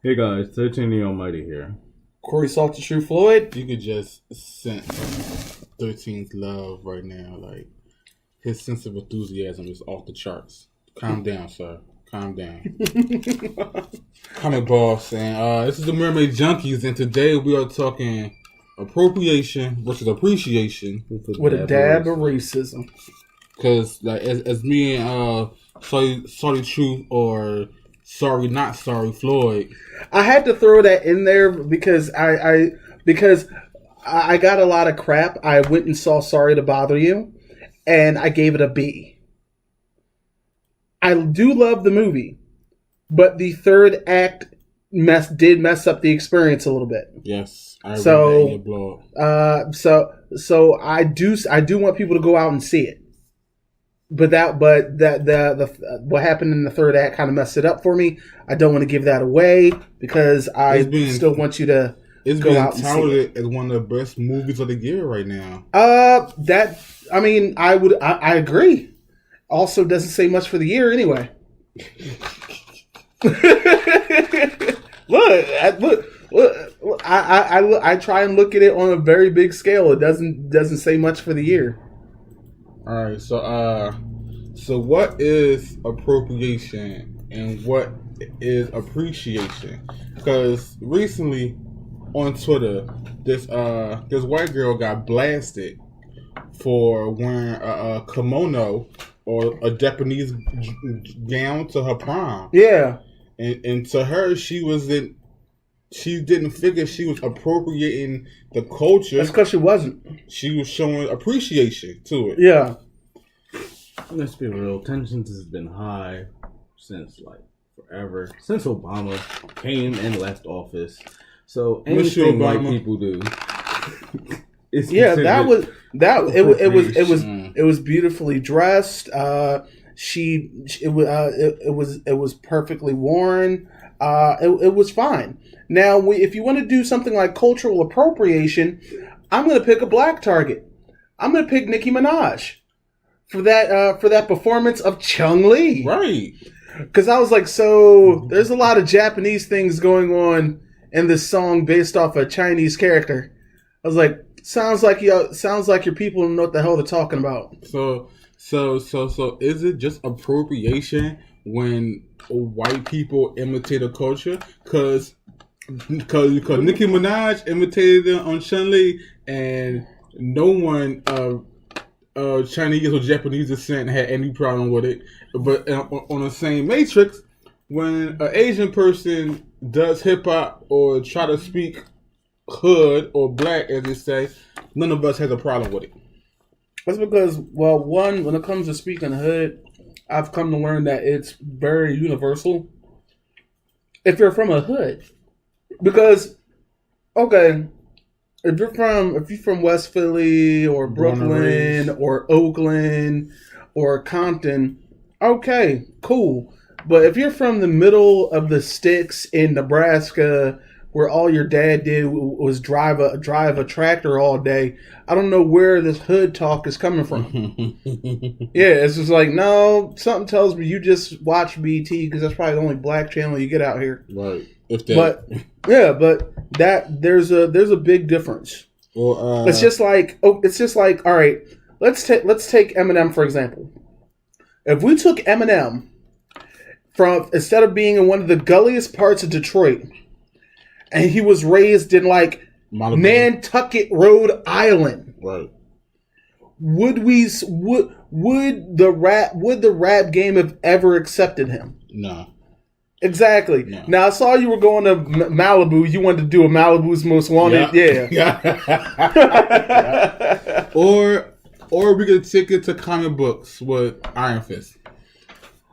Hey guys, 13 the Almighty here. Corey Salter True Floyd. You could just sense 13's love right now. Like, his sense of enthusiasm is off the charts. Calm down, sir. Calm down. Comic boss, and this is the Amerime Junkies, and today we are talking appropriation versus appreciation With a dab of racism. Because, like, as me and Sorry Truth or Sorry Not Sorry Floyd, I had to throw that in there because I got a lot of crap. I went and saw Sorry to Bother You, and I gave it a B. I do love the movie, but the third act did mess up the experience a little bit. yes, I read that in your blog. So I do want people to go out and see it. But the what happened in the third act kind of messed it up for me. I don't want to give that away because I still want you to go out and see it. It's being touted as one of the best movies of the year right now. I agree. Also, doesn't say much for the year anyway. Look! I try and look at it on a very big scale. It doesn't say much for the year. All right, so what is appropriation and what is appreciation? Because recently on Twitter, this white girl got blasted for wearing a kimono or a Japanese gown to her prom. Yeah, and to her, she didn't figure she was appropriating the culture. That's because she wasn't. She was showing appreciation to it. Yeah. Let's be real, tensions has been high since forever. Since Obama came and left office. So anything white people do. It was beautifully dressed. It was perfectly worn. It was fine. Now, if you want to do something like cultural appropriation, I'm going to pick a black target. I'm going to pick Nicki Minaj for that performance of Chung-Li. Right. Because I was like, so there's a lot of Japanese things going on in this song based off a Chinese character. I was like, sounds like your people don't know what the hell they're talking about. So is it just appropriation when white people imitate a culture? Because Nicki Minaj imitated them on Chun-Li, and no one Chinese or Japanese descent had any problem with it. But on the same Matrix, when an Asian person does hip hop or try to speak hood or black, as they say, none of us has a problem with it. That's because, well, one, when it comes to speaking hood, I've come to learn that it's very universal if you're from a hood. Because, okay, if you're from West Philly or Brooklyn or Oakland or Compton, okay, cool. But if you're from the middle of the sticks in Nebraska, where all your dad did was drive a tractor all day, I don't know where this hood talk is coming from. Yeah, it's just like, no, something tells me you just watch BT because that's probably the only black channel you get out here. Right. If that. But that there's a big difference. Well, it's just like all right. Let's take Eminem for example. If we took Eminem from, instead of being in one of the gulliest parts of Detroit, and he was raised in Nantucket, Rhode Island, right? Would the rap game have ever accepted him? No. Exactly. No. Now I saw you were going to Malibu. You wanted to do a Malibu's Most Wanted. Yeah. Or we could take it to comic books with Iron Fist.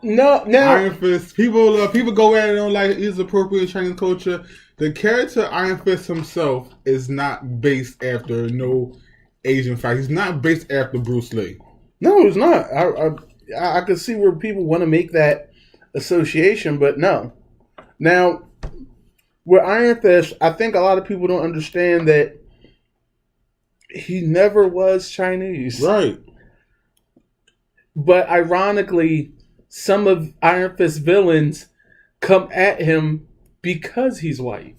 No. Iron Fist. People go at it on like it's appropriate Chinese culture. The character Iron Fist himself is not based after no Asian fight. He's not based after Bruce Lee. No, he's not. I could see where people want to make that association, but no. Now, with Iron Fist, I think a lot of people don't understand that he never was Chinese. Right. But ironically, some of Iron Fist's villains come at him because he's white.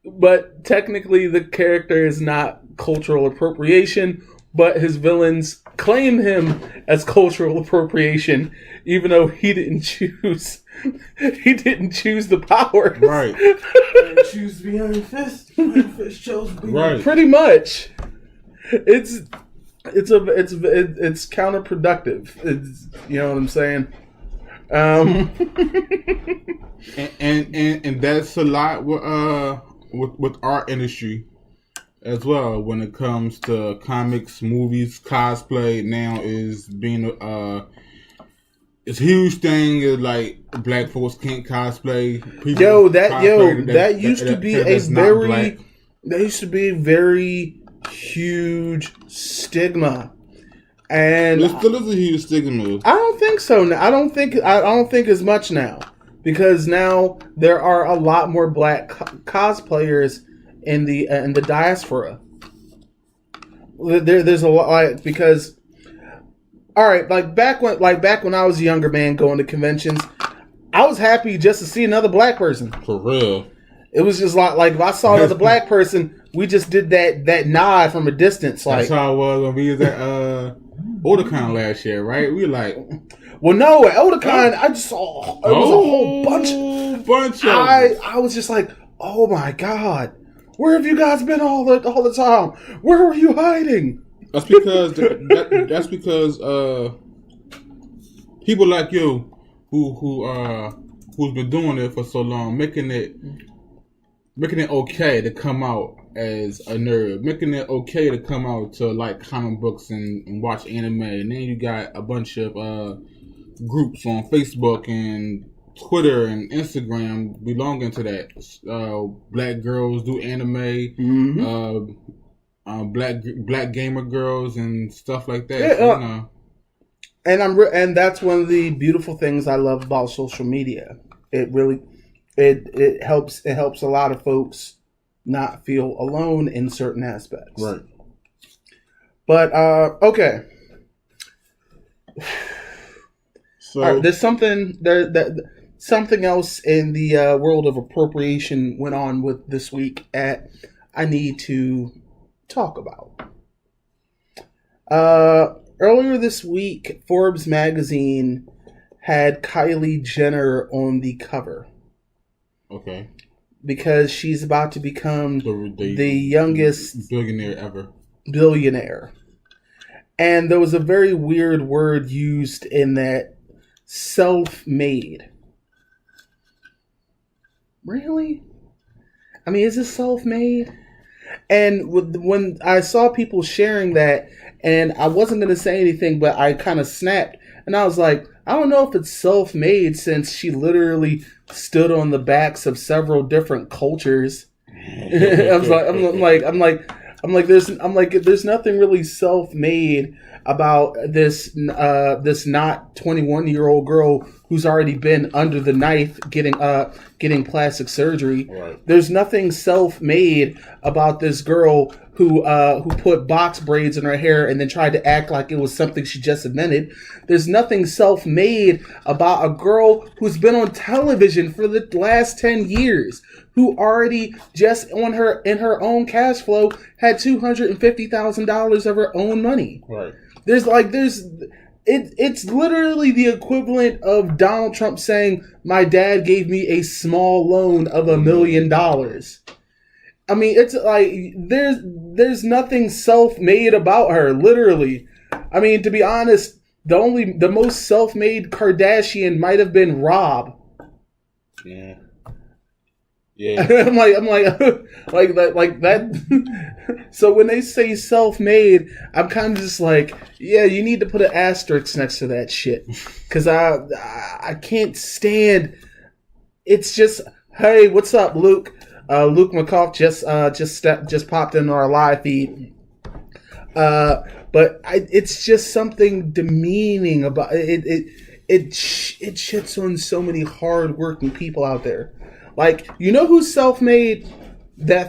But technically, the character is not cultural appropriation, but his villains claim him as cultural appropriation, even though he didn't choose. He didn't choose the power. Right. Choose to be Iron Fist. Iron Fist chose to be right. Pretty much. It's counterproductive. It's, you know what I'm saying? And that's a lot with our industry as well. When it comes to comics, movies, cosplay, now is being it's a huge thing. Is like black folks can't cosplay. That used to be a very huge stigma. And there still is a huge stigma. I don't think so. I don't think as much now, because now there are a lot more black cosplayers in the diaspora. There's a lot, because all right, like back when I was a younger man going to conventions, I was happy just to see another black person. For real. It was just like if I saw another black person, we just did that nod from a distance. Like, that's how it was when we was at Otakon last year, right? We were like, well, no, at Otakon, I just saw it was a whole bunch of I was just like, oh my god, where have you guys been all the time? Where were you hiding? That's because people like you who's been doing it for so long, making it okay to come out as a nerd, making it okay to come out to like comic books and watch anime, and then you got a bunch of groups on Facebook and Twitter and Instagram belonging to that. Black girls do anime, black gamer girls and stuff like that. Yeah, so, you know. And that's one of the beautiful things I love about social media. It really it helps a lot of folks not feel alone in certain aspects. Right. But okay. So right, there's something else in the world of appropriation went on with this week I need to talk about. Earlier this week, Forbes magazine had Kylie Jenner on the cover. Okay. Because she's about to become the youngest billionaire. And there was a very weird word used in that, self-made. Really? I mean, is it self-made? And when I saw people sharing that, and I wasn't going to say anything, but I kind of snapped, and I was like, I don't know if it's self-made, since she literally stood on the backs of several different cultures. I'm like, there's nothing really self-made about this not 21-year-old girl who's already been under the knife getting plastic surgery. Right. There's nothing self-made about this girl who put box braids in her hair and then tried to act like it was something she just invented. There's nothing self-made about a girl who's been on television for the last 10 years, who already just in her own cash flow had $250,000 of her own money. Right. It's literally the equivalent of Donald Trump saying, my dad gave me a small loan of $1 million. I mean, it's like there's nothing self-made about her, literally. I mean, to be honest, the most self-made Kardashian might have been Rob. Yeah. I'm like that. So when they say self-made, I'm kind of just like, yeah, you need to put an asterisk next to that shit, because I can't stand. It's just, hey, what's up, Luke? Luke McCoff just popped into our live feed. But it's just something demeaning about it. It shits on so many hard-working people out there. Like, you know who's self-made? I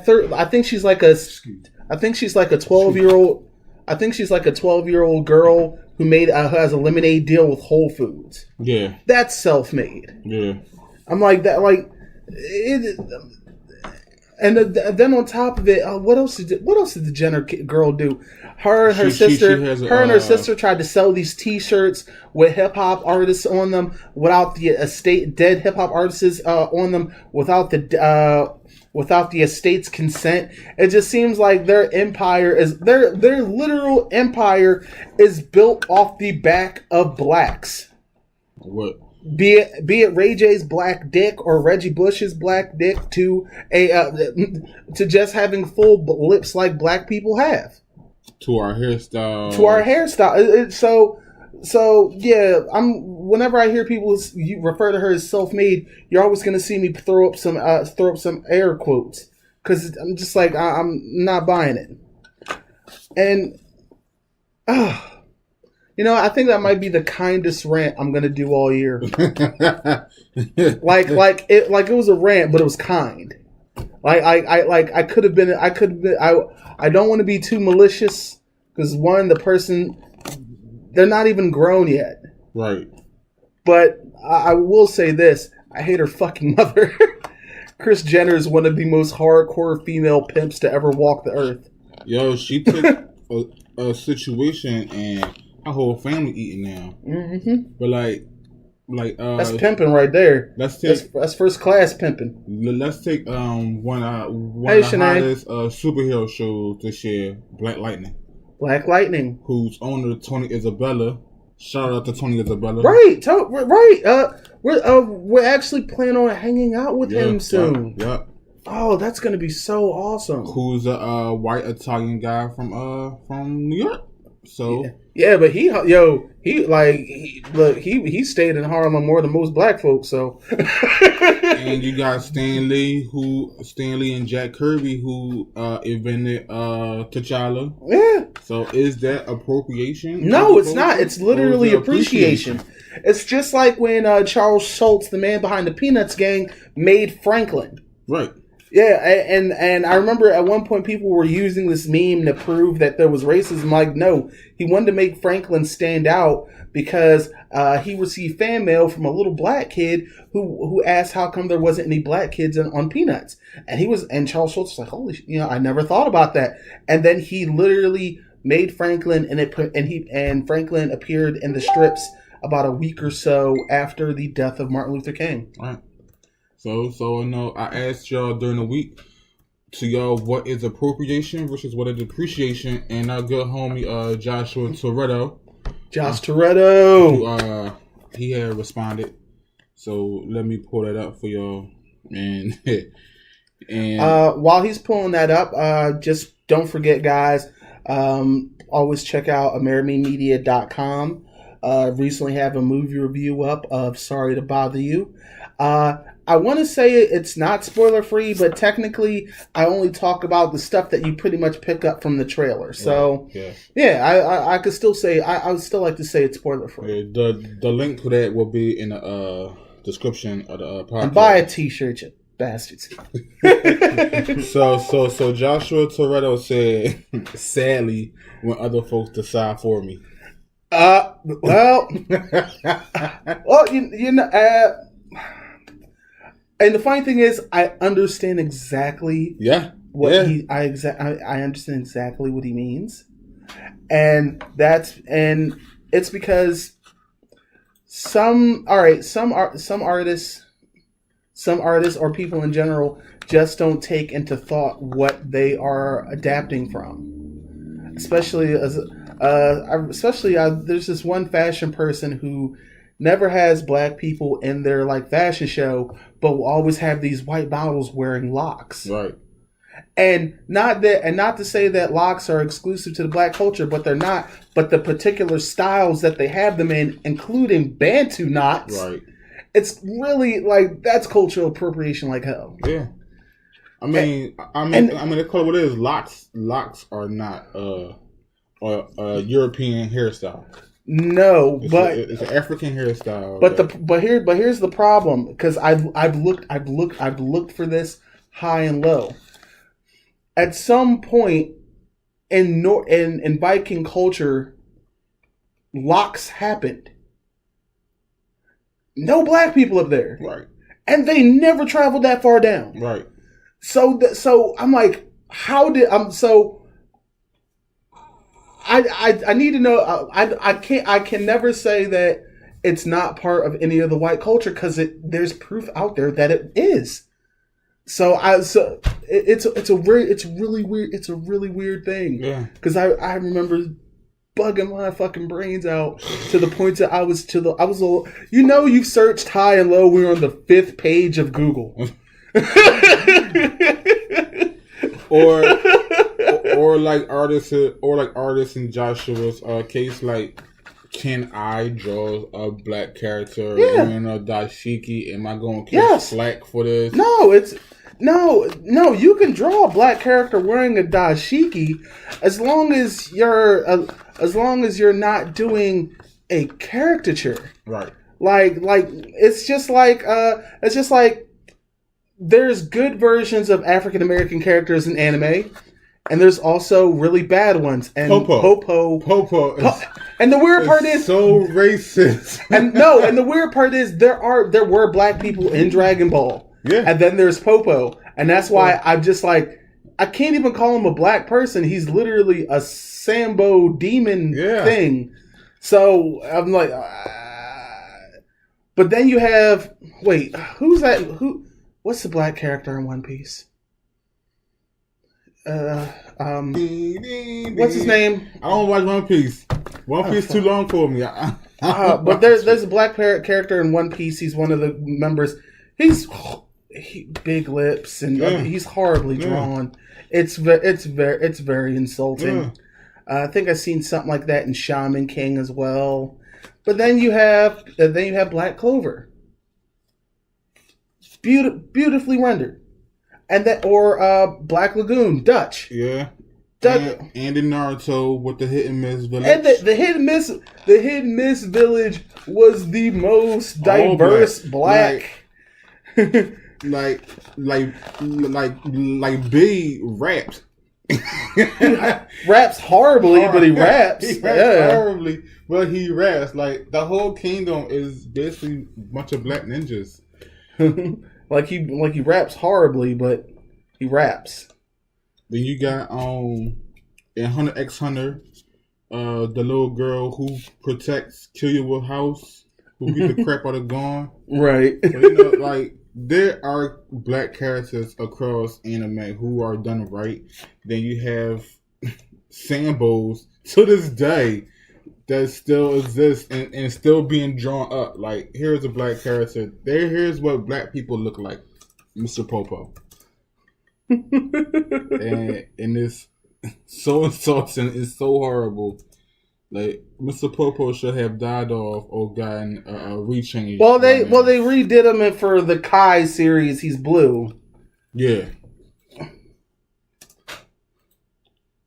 think she's like a 12-year-old. I think she's like a 12-year-old girl who has a lemonade deal with Whole Foods. Yeah. That's self-made. Yeah. I'm like that. Like it. And then on top of it, what else did the Jenner girl do? Her and her sister tried to sell these T-shirts with hip hop artists on them without the dead hip hop artists on them without the estate's consent. It just seems like their literal empire is built off the back of blacks. What? Be it Ray J's black dick or Reggie Bush's black dick to just having full lips like black people have. To our hairstyle. So yeah, whenever I hear people refer to her as self-made, you're always going to see me throw up some air quotes because I'm just like I'm not buying it. And I think that might be the kindest rant I'm gonna do all year. Like it was a rant, but it was kind. I could have been. I don't want to be too malicious because they're not even grown yet. Right. But I will say this: I hate her fucking mother. Kris Jenner is one of the most hardcore female pimps to ever walk the earth. Yo, she took a situation and our whole family eating now. Mm-hmm. But that's pimping right there. That's first class pimping. Let's take one of the hottest superhero shows this year, Black Lightning. Black Lightning, whose owner Tony Isabella. Shout out to Tony Isabella. Right. We're actually planning on hanging out with him soon. Yep. Oh, that's gonna be so awesome. Who's a white Italian guy from New York. So yeah, but he stayed in Harlem more than most black folks. So and you got Stan Lee and Jack Kirby who invented T'Challa. Yeah. So is that appropriation? No, it's not. It's literally appreciation. It's just like when Charles Schultz, the man behind the Peanuts gang, made Franklin. Right. Yeah, and I remember at one point people were using this meme to prove that there was racism. Like, no, he wanted to make Franklin stand out because he received fan mail from a little black kid who asked how come there wasn't any black kids on Peanuts, and Charles Schultz was like, holy, I never thought about that. And then he literally made Franklin, and Franklin appeared in the strips about a week or so after the death of Martin Luther King. All right. So I asked y'all during the week to y'all what is appropriation versus what is depreciation, and our good homie Joshua Toretto. He had responded. So let me pull that up for y'all. And while he's pulling that up, just don't forget, guys, always check out AmerimeMedia.com. Recently have a movie review up of Sorry to Bother You. I want to say it's not spoiler free, but technically I only talk about the stuff that you pretty much pick up from the trailer. So I could still say I would still like to say it's spoiler free. Yeah, the link to that will be in the description of the podcast. And buy a T-shirt, you bastards. So Joshua Toretto said, "Sadly, when other folks decide for me." Well, and the funny thing is, I understand exactly I understand exactly what he means, and it's because some artists or people in general just don't take into thought what they are adapting from, especially there's this one fashion person who never has black people in their fashion show, but will always have these white models wearing locks. Right. And not to say that locks are exclusive to the black culture, but they're not. But the particular styles that they have them in, including Bantu knots, right? It's really that's cultural appropriation like hell. Yeah. I mean, the color what it is. Locks are not a European hairstyle. No, it's an African hairstyle. But here's the problem, because I've looked for this high and low. At some point in Viking culture, locks happened. No black people up there. Right. and they never traveled that far down. Right. So I'm like, how did I need to know. I can never say that it's not part of any of the white culture because there's proof out there that it is. It's a really weird thing. Yeah. Because I remember bugging my fucking brains out to the point that I was you've searched high and low. We were on the 5th page of Google. or like artists in Joshua's case, like, can I draw a black character in a dashiki? Am I going to get slack for this? No, you can draw a black character wearing a dashiki as long as you're not doing a caricature. Right. Like it's just like there's good versions of African American characters in anime, and there's also really bad ones. And Popo. And the weird part is so racist. and the weird part is there were black people in Dragon Ball. Yeah. And then there's Popo, and that's why I'm just like, I can't even call him a black person. He's literally a Sambo demon thing. So I'm like, but then you have who's that? What's the black character in One Piece? What's his name? I don't watch One Piece. One Piece too long for me. But there's a black character in One Piece. He's one of the members. He's big lips and he's horribly drawn. It's very insulting. Yeah. I think I've seen something like that in Shaman King as well. But then you have Black Clover, beautifully rendered, and Black Lagoon Dutch. Yeah. And in Naruto with the Hit and Miss Village. And the Hit and Miss Village was the most diverse black. like B raps. Raps horribly, but he raps. He raps horribly, but he raps. Like, the whole kingdom is basically a bunch of black ninjas. like he raps horribly, but he raps. Then you got in Hunter x Hunter, the little girl who protects Kill Your House, who beat the crap out of Gon. Right. So, like, there are black characters across anime who are done right. Then you have Sambos to this day that still exist and still being drawn up. Like, here's a black character. Here's what black people look like. Mr. Popo. and it's so insulting. It's so horrible. Like, Mr. Popo should have died off or gotten a rechange. Well, they redid him for the Kai series. He's blue. Yeah.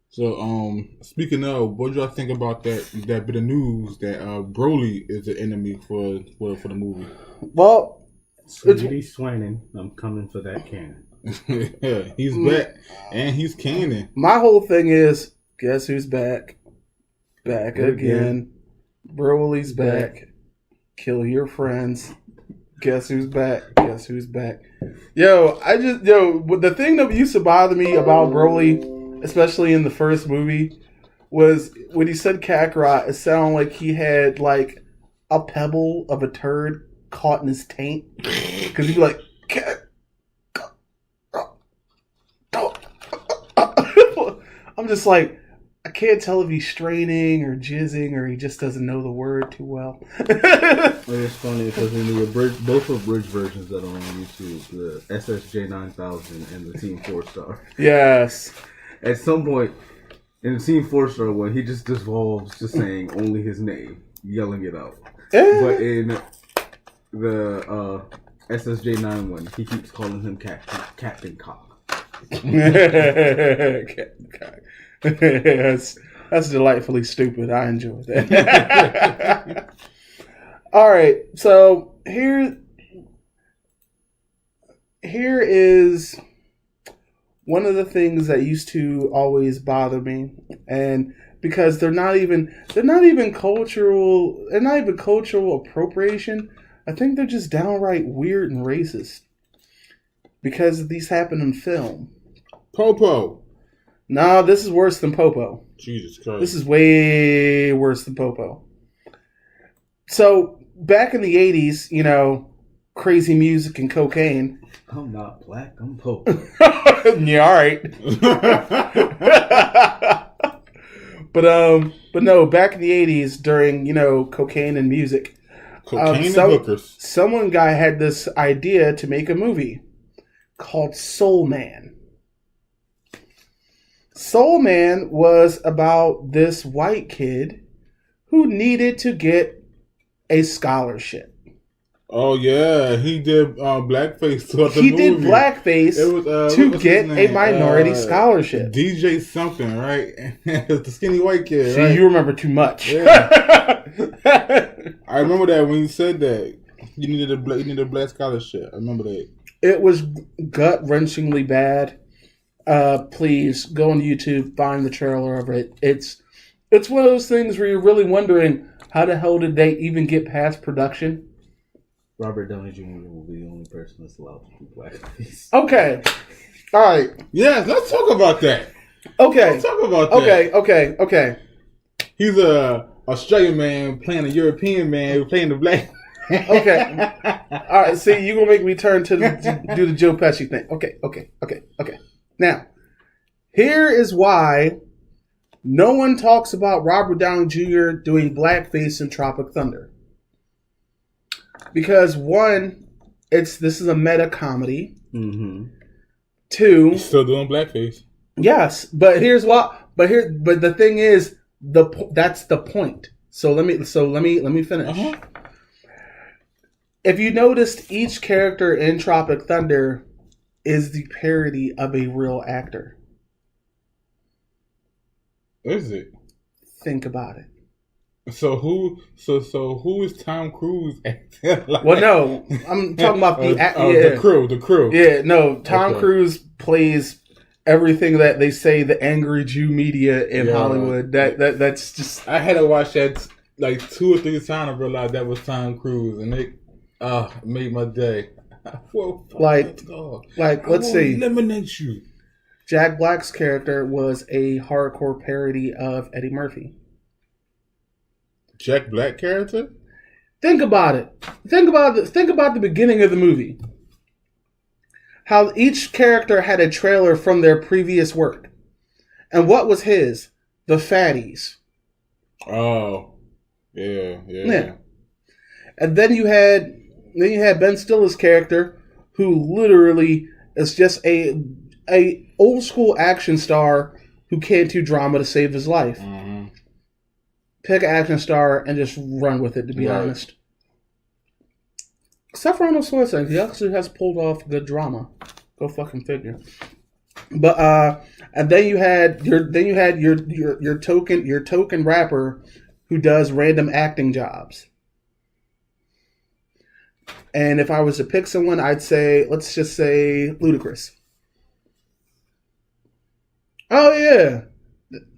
So, speaking of, what do y'all think about that bit of news that Broly is the enemy for the movie? Well, Sweetie Swainin, I'm coming for that cannon. Yeah, he's back and he's canon. My whole thing is, guess who's back? Back again. Broly's back. Kill your friends. Guess who's back? Guess who's back? The thing that used to bother me about Broly, especially in the first movie, was when he said Kakarot, it sounded like he had like a pebble of a turd caught in his taint. Because he'd be like, I'm just like, I can't tell if he's straining or jizzing or he just doesn't know the word too well. It's funny because in the both abridged versions that are on YouTube, the SSJ 9000 and the Team 4-Star. Yes. At some point in the Team 4-Star one, he just devolves to saying only his name, yelling it out. But in the SSJ 9 one, he keeps calling him Captain Cock. Captain Cock. That's delightfully stupid. I enjoy that. All right, so here is one of the things that used to always bother me, and because they're not even cultural appropriation, I think they're just downright weird and racist. Because these happen in film. Popo. No, this is worse than Popo. Jesus Christ. This is way worse than Popo. So, back in the 80s, you know, crazy music and cocaine. I'm not black, I'm Popo. Yeah, alright. But no, back in the 80s, during, you know, cocaine and music. Cocaine and hookers. Someone guy had this idea to make a movie called Soul Man. Soul Man was about this white kid who needed to get a scholarship. Oh yeah, he did blackface throughout the movie. He did blackface to get a minority scholarship. DJ something, right? The skinny white kid. See, right? you remember too much. Yeah. I remember that when you said that you needed a black scholarship. I remember that. It was gut-wrenchingly bad. Please go on YouTube, find the trailer of it. It's one of those things where you're really wondering how the hell did they even get past production? Robert Downey Jr. will be the only person that's allowed to do blackface. Okay. All right. Yes, let's talk about that. Okay. Let's talk about that. Okay. He's a Australian man playing a European man playing the black. Okay. All right. See, you're gonna make me turn to do the Joe Pesci thing. Okay. Now, here is why no one talks about Robert Downey Jr. doing blackface in Tropic Thunder. Because one, this is a meta comedy. Mm-hmm. Two, He's still doing blackface. yes, but here's what. But the thing is, that's the point. So let me finish. Uh-huh. If you noticed, each character in Tropic Thunder is the parody of a real actor. Is it? Think about it. So who is Tom Cruise acting like? Well, no, I'm talking about the crew. Yeah, no, Tom Okay. Cruise plays everything that they say the angry Jew media in Hollywood. That's just. I had to watch that like 2 or 3 times to realize that was Tom Cruise, and it made my day. Well, Like, let's see. Eliminate you. Jack Black's character was a hardcore parody of Eddie Murphy. Jack Black character? Think about it. Think about the beginning of the movie. How each character had a trailer from their previous work. And what was his? The Fatties. Oh. Yeah. And then you had Ben Stiller's character, who literally is just a old school action star who can't do drama to save his life. Mm-hmm. Pick an action star and just run with it, to be honest. Except for Arnold Schwarzenegger, he actually has pulled off good drama. Go fucking figure. But and then you had your token rapper who does random acting jobs. And if I was to pick someone, I'd say, let's just say Ludacris. Oh yeah,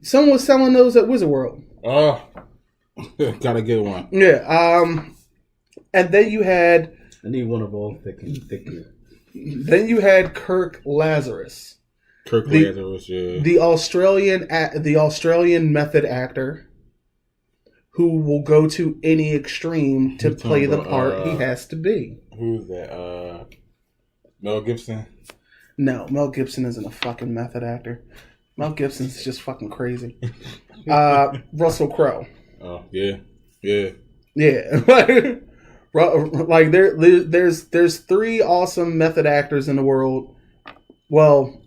someone was selling those at Wizard World. Oh, gotta get one. Yeah. And then you had. I need one of all thicker. Then you had Kirk Lazarus. Lazarus, yeah. The Australian method actor who will go to any extreme to play the part he has to be. Who's that? Mel Gibson? No, Mel Gibson isn't a fucking method actor. Mel Gibson's just fucking crazy. Russell Crowe. Oh, yeah. Yeah. Like there's 3 awesome method actors in the world. Well,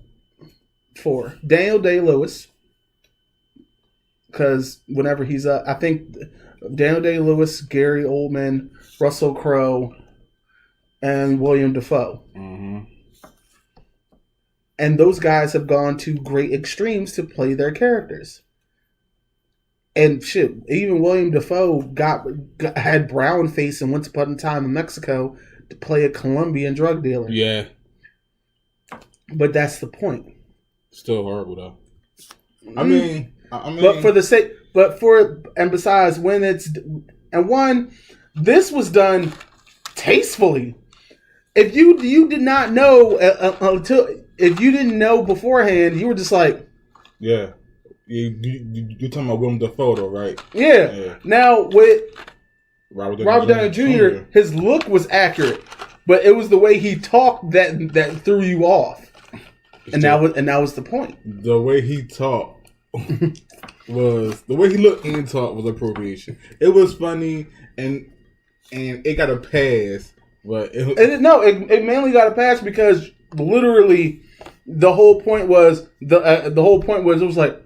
4. Daniel Day-Lewis, because whenever he's up, I think Daniel Day-Lewis, Gary Oldman, Russell Crowe, and William Dafoe. Mm-hmm. And those guys have gone to great extremes to play their characters. And shit, even William Dafoe had brown face and Once Upon a Time in Mexico to play a Colombian drug dealer. Yeah. But that's the point. Still horrible though. I mean, but for the sake, besides when it's, and one, this was done tastefully. If you did not know if you didn't know beforehand, you were just like, yeah. You're talking about Willem Dafoe, though, right? Yeah. Now with Robert Downey Jr., his look was accurate, but it was the way he talked that threw you off, and that was the point. The way he talked the way he looked and talked was appropriation. It was funny and it got a pass, but it mainly got a pass because literally the whole point was it was like,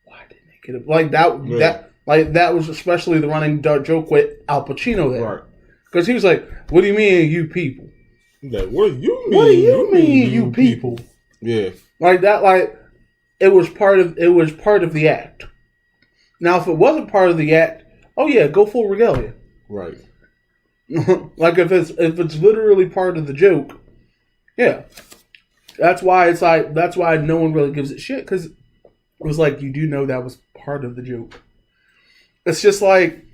why didn't they get it like that? Yeah. That was especially the running joke with Al Pacino there, right? Because he was like, "What do you mean, you people? Like, what do you mean? What do you mean, you people?" Yeah, like that. Like it was part of the act. Now, if it wasn't part of the act, oh yeah, go full regalia. Right. Like if it's literally part of the joke, yeah. That's why no one really gives it shit, because it was like, you do know that was part of the joke. It's just like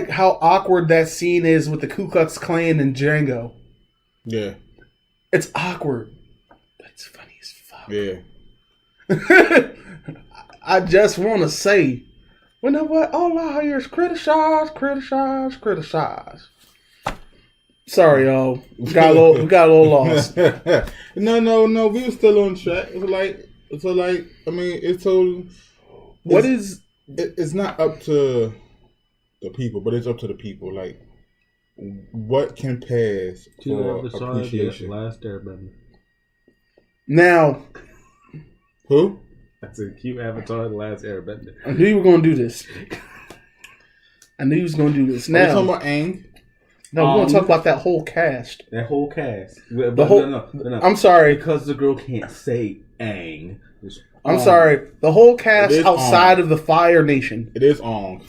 how awkward that scene is with the Ku Klux Klan and Django. Yeah. It's awkward, but it's funny as fuck. Yeah. I just want to say, you know what? All I hear is criticize. Sorry, y'all. We got a little lost. No. We were still on track. It's like. I mean, it's totally. It's not up to the people, but it's up to the people. Like, what can pass for appreciation? Last Airbender. Now, who? That's a cute Avatar, The Last Airbender. I knew you were going to do this. Now, Are we talking about Aang? No, we're going to talk about that whole cast. No. I'm sorry. Because the girl can't say Aang. I'm sorry. The whole cast outside of the Fire Nation. It is Aang.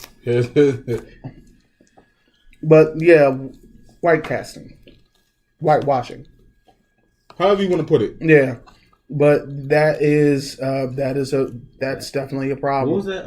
But yeah, white casting. Whitewashing. However you want to put it. Yeah. But that's definitely a problem. What was that?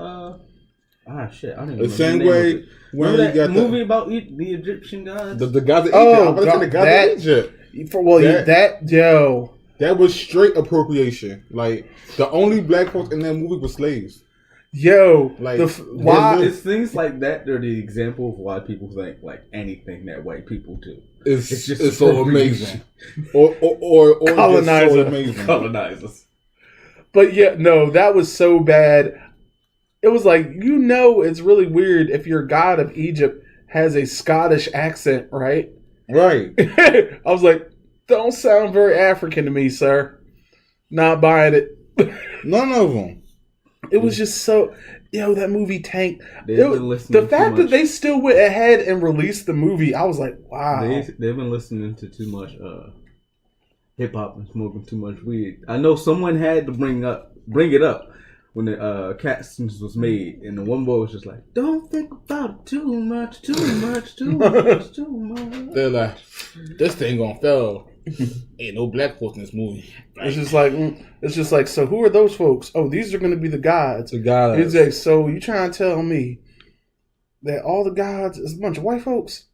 Shit. I don't even the same way when you got movie about the Egyptian gods. The gods of Egypt. I was the gods of Egypt. That was straight appropriation. Like, the only black folks in that movie were slaves. Yo, like, why? It's things like that. They're the example of why people think like anything that white people do. It's just so amazing. or colonizers. So amazing. Colonizers. But yeah, no, that was so bad. It was like, it's really weird if your god of Egypt has a Scottish accent, right? Right. I was like, don't sound very African to me, sir. Not buying it. None of them. It was just so... that movie tanked. The fact that they still went ahead and released the movie, I was like, wow. They've been listening to too much hip-hop and smoking too much weed. I know someone had to bring it up when the Castings was made, and the one boy was just like, don't think about it too much. They're like, this thing gonna fail. Ain't no black folks in this movie. It's just like, so who are those folks? Oh, these are going to be the gods. The gods. It's like, so you trying to tell me that all the gods is a bunch of white folks?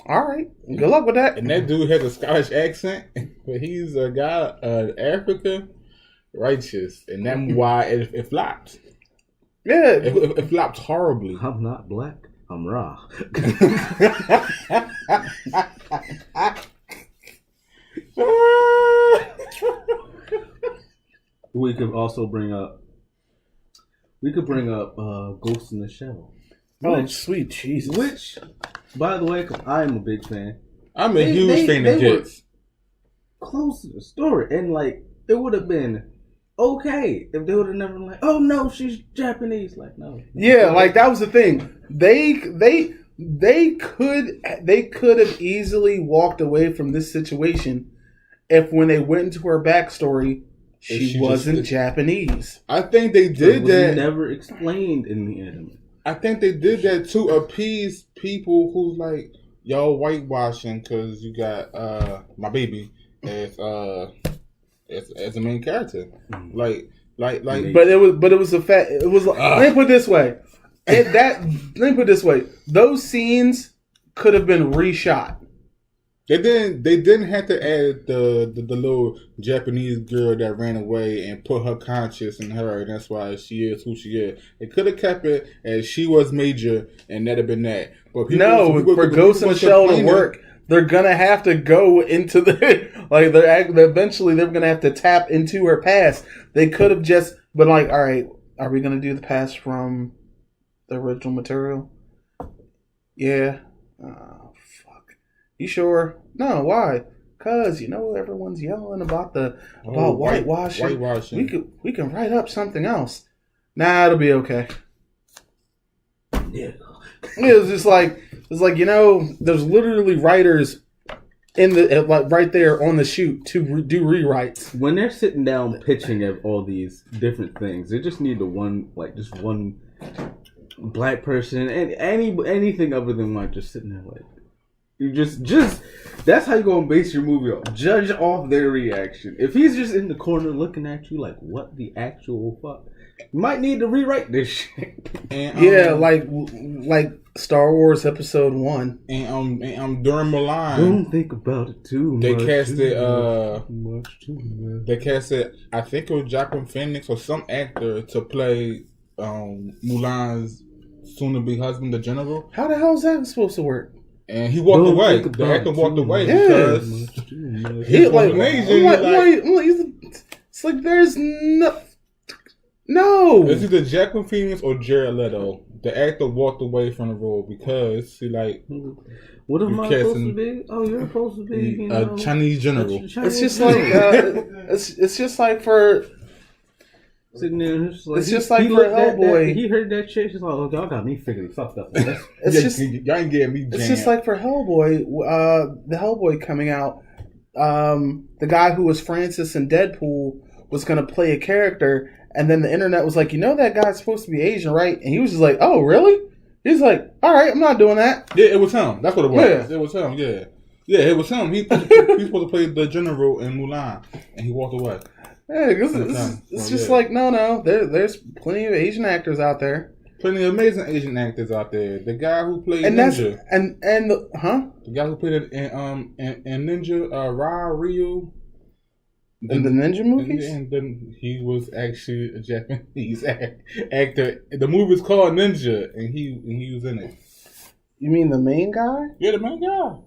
All right, good luck with that. And that dude has a Scottish accent, but he's a guy, Africa, righteous, and that's why it flopped. Yeah, it flopped horribly. I'm not black. I'm raw. We could also bring up Ghost in the Shell. Sweet Jesus. Which, by the way, because I'm a big fan. I'm a huge fan of Jets. Close to the story, and like it would have been okay if they would have never like, oh no, she's Japanese. Like no. Yeah, like that was the thing. They could have easily walked away from this situation if when they went into her backstory, she wasn't Japanese. I think they did that. Never explained in the anime. I think they did that to appease people who's like, y'all whitewashing because you got my baby as a main character. Like. But it was a fact. It was. Let me put it this way. Let me put it this way. Those scenes could have been reshot. They didn't have to add the little Japanese girl that ran away and put her conscience in her, and that's why she is who she is. They could have kept it as she was Major, and that'd have been that. But for Ghost in the Shell to work, they're gonna have to go into the eventually they're gonna have to tap into her past. They could have just been like, all right, are we gonna do the past from the original material? Yeah. You sure? No, why? Because everyone's yelling about whitewashing. We can write up something else. Nah, it'll be okay. Yeah. It's like there's literally writers in the right there on the shoot to do rewrites. When they're sitting down pitching at all these different things, they just need one black person and anything other than just sitting there like. You just that's how you gonna base your movie off. Judge off their reaction. If he's just in the corner looking at you like, what the actual fuck? You might need to rewrite this shit. And, like Star Wars Episode 1. And during Mulan, don't think about it too they much. They casted I think it was Joaquin Phoenix or some actor to play Mulan's soon to be husband, the general. How the hell is that supposed to work? And he walked away. The actor walked away because he like amazing. It's like there's no. It's either Joaquin Phoenix or Jared Leto. The actor walked away from the role because he what am I supposed to be? Oh, you're supposed to be a Chinese general. It's just like it's just like for. Sitting there, it's just like for Hellboy. He heard that shit. He's like, "Oh, y'all got me figured fucked up." Y'all ain't getting me jammed. It's just like for Hellboy. The Hellboy coming out. The guy who was Francis in Deadpool was going to play a character, and then the internet was like, that guy's supposed to be Asian, right? And he was just like, "Oh, really?" He's like, "All right, I'm not doing that." Yeah, it was him. That's what it was. Yeah. It was him. Yeah, it was him. He was supposed to play the general in Mulan, and he walked away. Yeah, it's just like no. There's plenty of Asian actors out there. Plenty of amazing Asian actors out there. The guy who played Ninja, the guy who played in Ninja, Ryu. In the Ninja movies, and then he was actually a Japanese actor. The movie's called Ninja, and he was in it. You mean the main guy? Yeah, the main guy.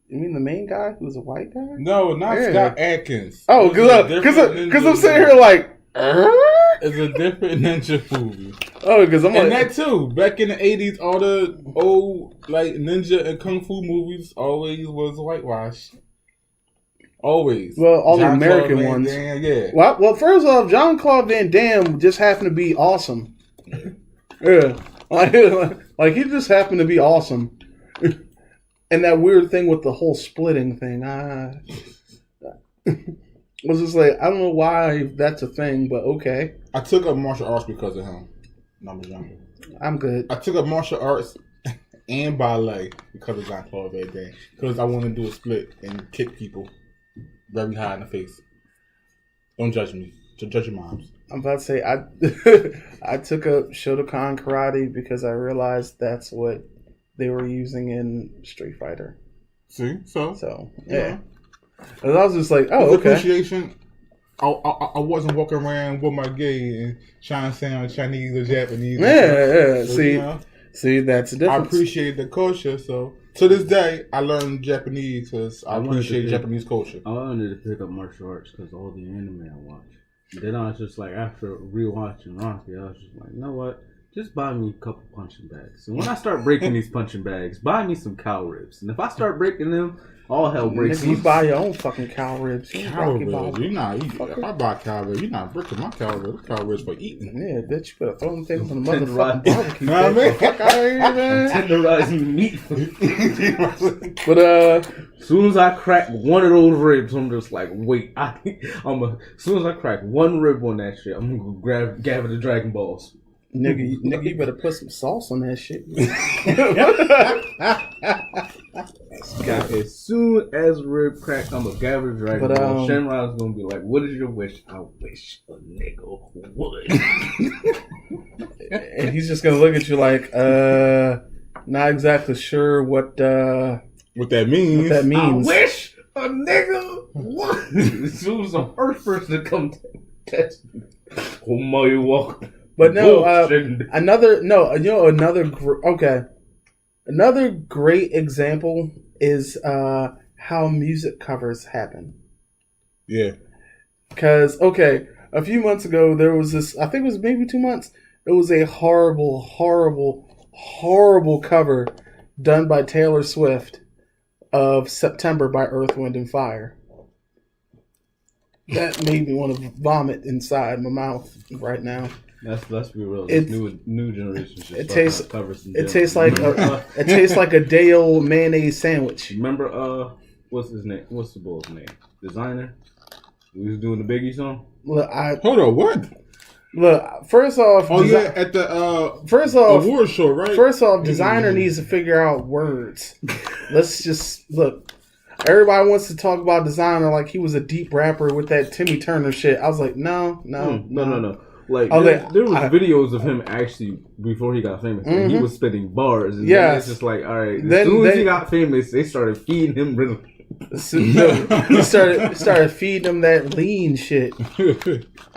You mean the main guy who's a white guy? No, not Scott Adkins. Oh, because I'm sitting here like, it's a different ninja movie. Oh, because I'm and like, that too. Back in the 80s, all the old ninja and kung fu movies always was whitewashed. Always. Well, all the American ones. Damme, yeah. Well, first off, Jean-Claude Van Damme just happened to be awesome. Yeah, like he just happened to be awesome. And that weird thing with the whole splitting thing, I was just like, I don't know why that's a thing, but okay. I took up martial arts because of him. When I was younger. I'm good. I took up martial arts and ballet because of Jean-Claude Van Damme. Because I wanted to do a split and kick people very high in the face. Don't judge me. Judge your moms. I'm about to say, I took up Shotokan karate because I realized that's what they were using in Street Fighter. See? So yeah. And I was just like, oh, okay. Appreciation. I wasn't walking around with my gay and trying to sound Chinese or Japanese. Yeah. So, see, that's the difference. I appreciate the culture, so to this day, I learned Japanese because I appreciate Japanese culture. I wanted to pick up martial arts because all the anime I watch. Then I was just like, after rewatching Rocky, I was just like, you know what? Just buy me a couple punching bags. And when I start breaking these punching bags, buy me some cow ribs. And if I start breaking them, all hell breaks loose. You buy your own fucking cow ribs. Cow ribs? You're not eating. If I buy cow ribs, you're not breaking my cow ribs. Cow ribs for eating. Yeah, bitch, you better throw them things on the motherfucking barbecue. Know what I mean? Fuck out of here, man. Tenderizing meat. But as soon as I crack one of those ribs, I'm just like, wait. As soon as I crack one rib on that shit, I'm gonna gather the Dragon Balls. Nigga, you better put some sauce on that shit. As soon as rib crack, I'm gonna gather the Dragon Ball. Shenron's gonna be like, "What is your wish?" I wish a nigga would. And he's just gonna look at you like, not exactly sure what What that means? What that means? I wish a nigga was. She was the first person to come test me. Oh my walk. But no, another great example is how music covers happen. Yeah. Because, a few months ago, there was this, I think it was maybe 2 months, it was a horrible, horrible, horrible cover done by Taylor Swift of September by Earth, Wind, and Fire. That made me want to vomit inside my mouth right now. Let's be real. This new generation just it tastes covers. It tastes like it tastes like a day old mayonnaise sandwich. Remember what's his name? What's the boy's name? Designer. We was doing the Biggie song. Look, hold on, what? Look, first off, at the award show, right? First off, Designer needs to figure out words. Let's just look. Everybody wants to talk about Designer like he was a deep rapper with that Timmy Turner shit. I was like, no. Like there was videos of him actually before he got famous. Mm-hmm. He was spitting bars. And then it's just like, all right. As soon as he got famous, they started feeding him rhythm. He started feeding him that lean shit. I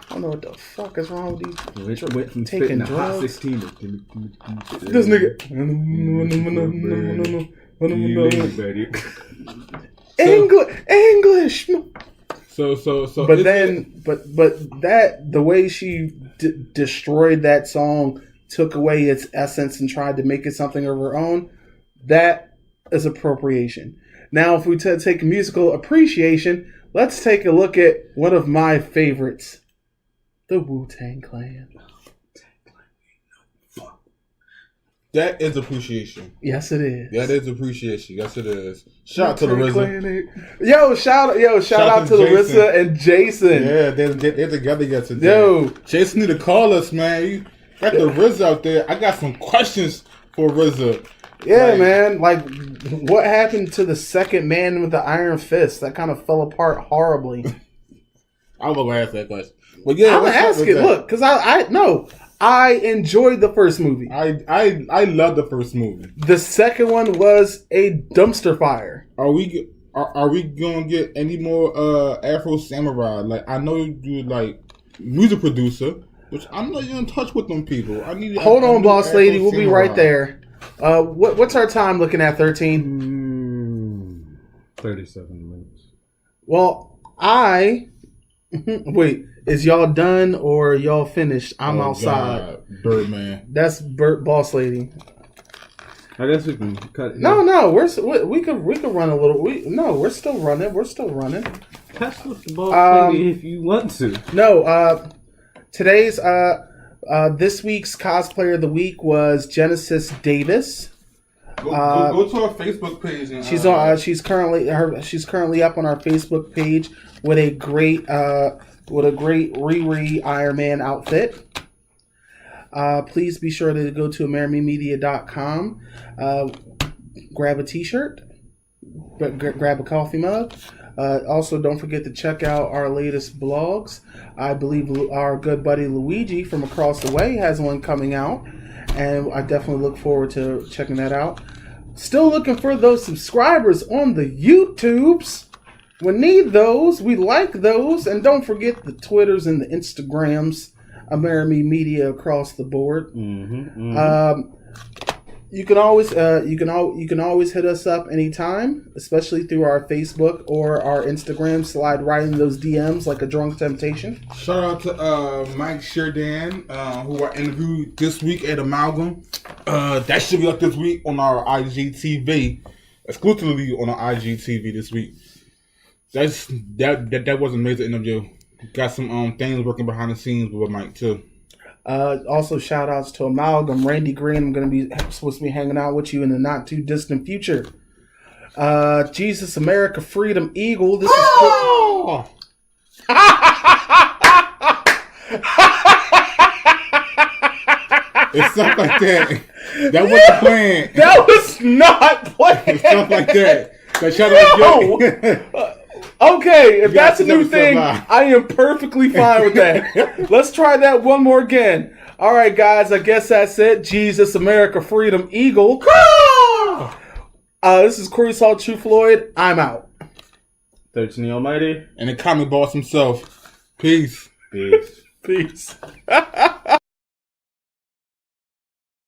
don't know what the fuck is wrong with these. Went from taking drugs. Hot 16 to this nigga. English. So. But the way she destroyed that song, took away its essence, and tried to make it something of her own, that is appropriation. Now, if we take musical appreciation, let's take a look at one of my favorites, the Wu-Tang Clan. That is appreciation. Yes, it is. That is appreciation. Yes, it is. Shout out to the RZA. Shout out to Larissa and Jason. Yeah, they're together yesterday. Yo, Jason need to call us, man. You got the RZA out there. I got some questions for RZA. Yeah, man. Like, what happened to the second man with the iron fist? That kind of fell apart horribly. I'm gonna ask that question. But yeah, I'm gonna ask it. Look, because I enjoyed the first movie. I love the first movie. The second one was a dumpster fire. Are we gonna get any more Afro Samurai? Like, I know you're like music producer, which I'm not in touch with them people. Hold on, boss lady. We'll be right there. What's our time looking at, 13? 37 minutes. Well, wait, is y'all done or y'all finished? I'm outside. God. Birdman. That's boss lady. I guess we can cut it. No, we could run a little. We're still running. Catch with the boss lady if you want to. No, today's this week's cosplayer of the week was Genesis Davis. Go to our Facebook page. And, she's currently up on our Facebook page with a great Riri Iron Man outfit. Please be sure to go to AmerimeMedia.com. Grab a t-shirt. Grab a coffee mug. Also, don't forget to check out our latest blogs. I believe our good buddy Luigi from across the way has one coming out, and I definitely look forward to checking that out. Still looking for those subscribers on the YouTubes. We need those. We like those. And don't forget the Twitters and the Instagrams. Amerime Media across the board. You can always hit us up anytime, especially through our Facebook or our Instagram. Slide right in those DMs like a drunk temptation. Shout out to Mike Sheridan, who I interviewed this week at Amalgam. That should be up this week on our IGTV, exclusively on our IGTV this week. That was an amazing interview. Got some things working behind the scenes with Mike too. Also, shout outs to Amalgam, Randy Green. I'm supposed to be hanging out with you in the not too distant future. Jesus, America, Freedom, Eagle. This is It's stuff like that. That wasn't planned. That was not planned. It's stuff like that. Shout out to Okay, if that's a new thing, I am perfectly fine with that. Let's try that one more again. All right, guys, I guess that's it. Jesus, America, Freedom, Eagle. This is Corey Salt, True Floyd. I'm out. 13 the Almighty. And the comic boss himself. Peace. Peace. Peace.